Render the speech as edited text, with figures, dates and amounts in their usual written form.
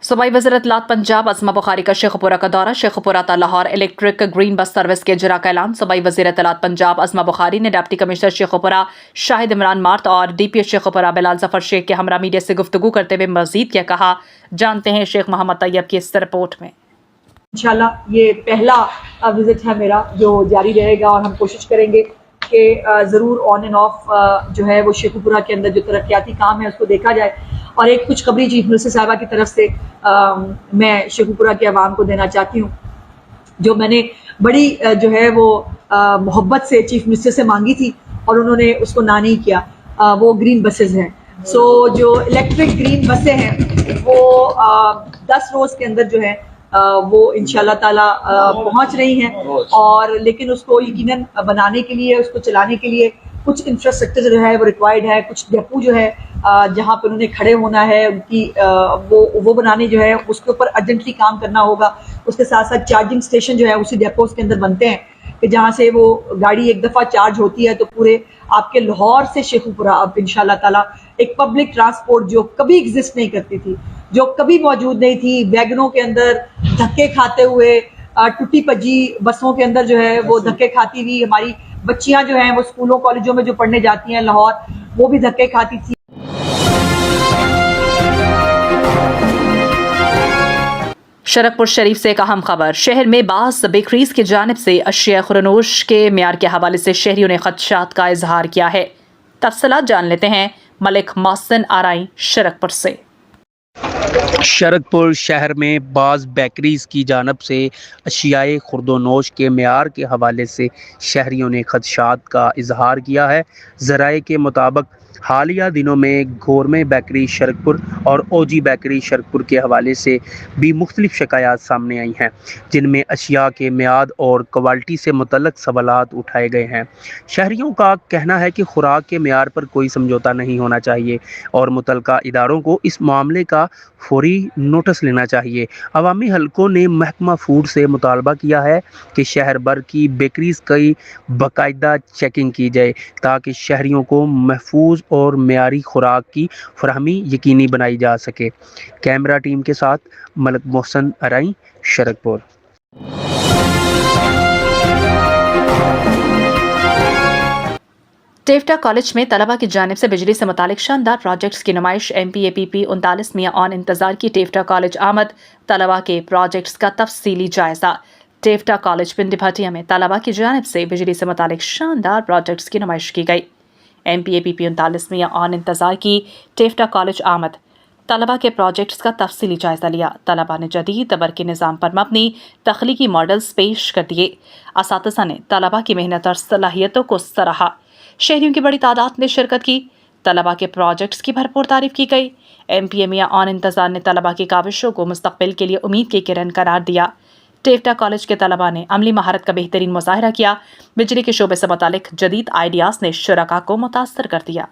सूबाई वज़ीर इत्तलात पंजाब अज़मा बुखारी का शेखपुरा का दौरा। शेखपुरा ता Lahore electric green bus service के इजरा का ऐलान। सूबाई वज़ीर इत्तलात पंजाब अज़मा बुखारी ने डिप्टी कमिश्नर शेखपुरा शाहिद इमरान मार्त और DPO शेखपुरा बिलाल जफर शेख के हमरा मीडिया से गुफ्तगू करते हुए मज़ीद क्या कहा, जानते हैं शेख मोहम्मद तैयब की इस रिपोर्ट में। इंशाल्लाह ये पहला विजिट है मेरा जो जारी रहेगा और हम कोशिश करेंगे कि ज़रूर ऑन एंड ऑफ जो है वो शेखपुरा के अंदर जो तरक्याती काम है उसको देखा जाए। और एक कुछ खबरी चीफ मिनिस्टर साहिबा की तरफ से मैं शेखपुरा के अवाम को देना चाहती हूँ, जो मैंने बड़ी जो है वो मोहब्बत से चीफ मिनिस्टर से मांगी थी और उन्होंने उसको ना नहीं किया, वो ग्रीन बसेस हैं। सो जो इलेक्ट्रिक ग्रीन बसें हैं वो 10 रोज़ के अंदर जो है वो इंशाल्लाह ताला पहुंच रही हैं। और लेकिन उसको यकीनन बनाने के लिए, उसको चलाने के लिए कुछ इंफ्रास्ट्रक्चर जो है वो रिक्वायर्ड है, कुछ डेपो जो है जहाँ पर उन्हें खड़े होना है, उनकी वो बनाने जो है उसके ऊपर अर्जेंटली काम करना होगा। उसके साथ साथ चार्जिंग स्टेशन जो है उसी डेपोज के अंदर बनते हैं कि जहाँ से वो गाड़ी एक दफ़ा चार्ज होती है तो पूरे आपके लाहौर से शेखपुरा अब इंशाल्लाह ताला एक पब्लिक ट्रांसपोर्ट जो कभी एग्जिस्ट नहीं करती थी, जो कभी मौजूद नहीं थी, वैगनों के अंदर धक्के खाते हुए, टूटी पजी बसों के अंदर जो है वो धक्के खाती हुई हमारी बच्चियां जो हैं वो स्कूलों कॉलेजों में जो पढ़ने जाती हैं लाहौर, वो भी धक्के खाती थी। शरकपुर शरीफ से एक अहम खबर। शहर में बास बेकरीज की जानिब से अशिया खुरनोश के म्यार के हवाले से शहरियों ने खदशात का इजहार किया है। तफसीलात जान लेते हैं मलिक मोहसिन आराई शरकपुर से। शरकपुर शहर में बाज़ बेकरीज की जानब से अशियाए खुर्दोनोश के म्यार के हवाले से शहरियों ने खदशात का इजहार किया है। ज़राए के मुताबिक हालिया दिनों में गोरमे बेकरी शरकपुर और OG बेकरी शरकपुर के हवाले से भी मुख्तलिफ शिकायत सामने आई हैं, जिनमें अशिया के म्याद और क्वालिटी से मुतल्लक सवालात उठाए गए हैं। शहरियों का कहना है कि खुराक के म्यार पर कोई समझौता नहीं होना चाहिए और मुतल्लका इदारों को इस मामले का फौरी नोटिस लेना चाहिए। अवामी हलकों ने महकमा फूड से मुतालबा किया है कि शहर भर की बेकरीज की बाकायदा चेकिंग की जाए ताकि शहरियों को महफूज और मेयारी खुराक की फराहमी यकीनी बनाई जा सके। कैमरा टीम के साथ मलिक मोहसिन आराई शरकपुर। टेफ्टा कॉलेज में तलबा की जानिब से बिजली से मुतालिक शानदार प्रोजेक्ट्स की नुमाइश। MPAPP 39 ऑन इंतजार की टेफ्टा कॉलेज आमद। तलबा के प्रोजेक्ट्स का तफसीली जायजा। टेफ्टा कॉलेज पिंडी भटिया में तलबा की जानिब से बिजली से मुतालिक शानदार प्रोजेक्ट्स की नुमाइश की गई। MPAPP 39 ऑन इंतजार की टेफ्टा कॉलेज आमद। तलबा के प्रोजेक्ट्स का तफसीली जायजा लिया। तलबा ने जदीद तबरकी निज़ाम पर मबनी तख्लीकी मॉडल्स पेश कर दिए। असातिज़ा ने तलबा की मेहनत और सलाहियतों को सराहा। शहरियों की बड़ी तादाद ने शिरकत की। तलबा के प्रोजेक्ट्स की भरपूर तारीफ की गई। MPA ऑन इंतजार ने तलबा की काविशों को मुस्तकबिल के लिए उम्मीद की किरण करार दिया। टेफ्टा कॉलेज के तलबा ने अमली महारत का बेहतरीन मुजाहिरा किया। बिजली के शोबे से मुतालिक जदीद आइडियाज़ ने शुरका को मुतासर कर दिया।